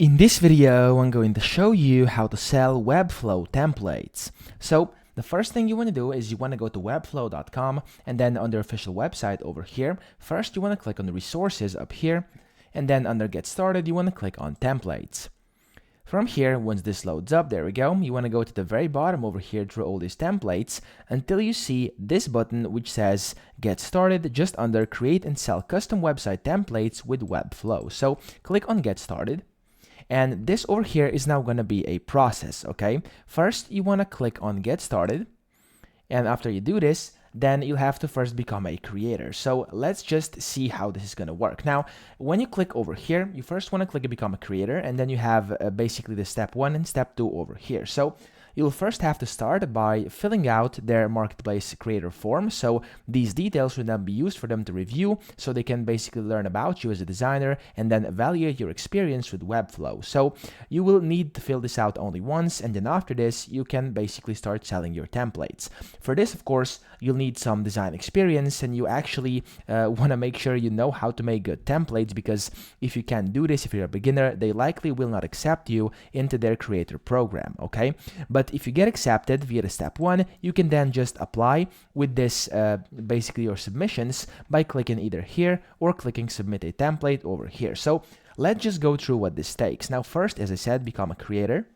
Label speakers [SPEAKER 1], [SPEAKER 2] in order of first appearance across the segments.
[SPEAKER 1] In this video, I'm going to show you how to sell Webflow templates. So the first thing you want to do is you want to go to webflow.com, and then on their official website over here, first you want to click on the resources up here, and then under get started, you want to click on templates. From here, once this loads up, there we go, you want to go to the very bottom over here through all these templates until you see this button which says get started just under create and sell custom website templates with Webflow. So click on get started. And this over here is now going to be a process, okay? First, you want to click on get started. And after you do this, then you'll have to first become a creator. So let's just see how this is going to work. Now, when you click over here, you first want to click become a creator, and then you have basically the step 1 and step 2 over here. So you'll first have to start by filling out their marketplace creator form. So these details will then be used for them to review, so they can basically learn about you as a designer and then evaluate your experience with Webflow. So you will need to fill this out only once, and then after this, you can basically start selling your templates. For this, of course, you'll need some design experience, and you actually want to make sure you know how to make good templates, because if you can't do this, if you're a beginner, they likely will not accept you into their creator program, okay? But if you get accepted via the step 1, you can then just apply with this, basically your submissions, by clicking either here or clicking submit a template over here. So let's just go through what this takes. Now, first, as I said, become a creator.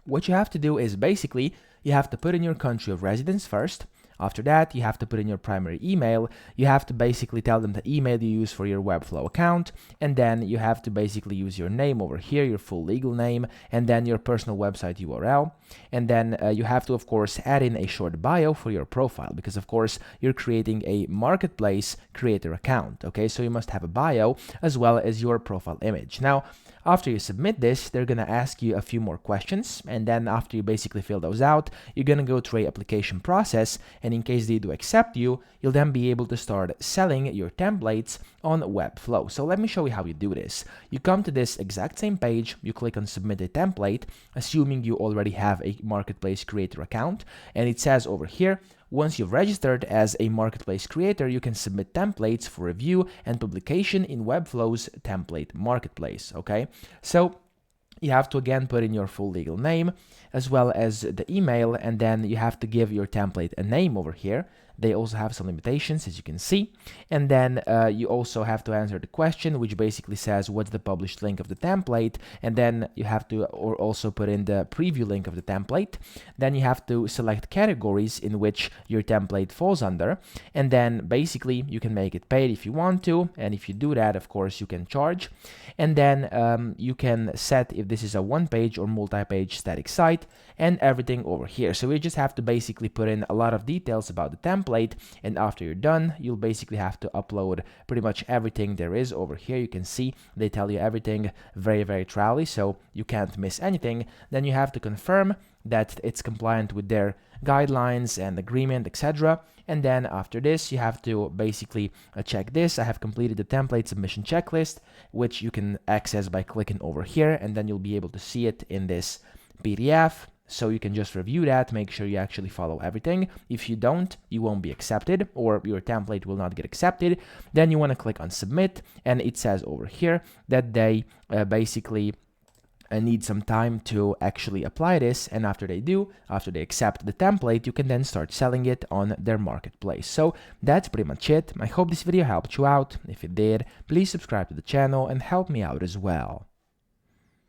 [SPEAKER 1] What you have to do is basically you have to put in your country of residence first. After that, you have to put in your primary email. You have to basically tell them the email you use for your Webflow account, and then you have to basically use your name over here, your full legal name, and then your personal website URL. And then you have to, of course, add in a short bio for your profile, because, of course, you're creating a marketplace creator account, okay? So you must have a bio as well as your profile image. Now, after you submit this, they're going to ask you a few more questions, and then after you basically fill those out, you're going to go through a application process, and in case they do accept you, you'll then be able to start selling your templates on Webflow. So let me show you how you do this. You come to this exact same page, you click on submit a template, assuming you already have a marketplace creator account, and it says over here, once you've registered as a marketplace creator, you can submit templates for review and publication in Webflow's template marketplace, okay? So you have to again put in your full legal name as well as the email, and then you have to give your template a name over here. They also have some limitations, as you can see. And then you also have to answer the question, which basically says what's the published link of the template, and then you have to also put in the preview link of the template. Then you have to select categories in which your template falls under, and then basically you can make it paid if you want to, and if you do that, of course, you can charge. And then you can set if this is a one-page or multi-page static site and everything over here. So we just have to basically put in a lot of details about the template, and after you're done, you'll basically have to upload pretty much everything there is over here. You can see they tell you everything very, very thoroughly, so you can't miss anything. Then you have to confirm that it's compliant with their guidelines and agreement, etc. And then after this, you have to basically check this. I have completed the template submission checklist, which you can access by clicking over here, and then you'll be able to see it in this PDF. So you can just review that, make sure you actually follow everything. If you don't, you won't be accepted, or your template will not get accepted. Then you want to click on submit, and it says over here that they basically need some time to actually apply this, and after they accept the template, you can then start selling it on their marketplace. So that's pretty much it. I hope this video helped you out. If it did, please subscribe to the channel and help me out as well.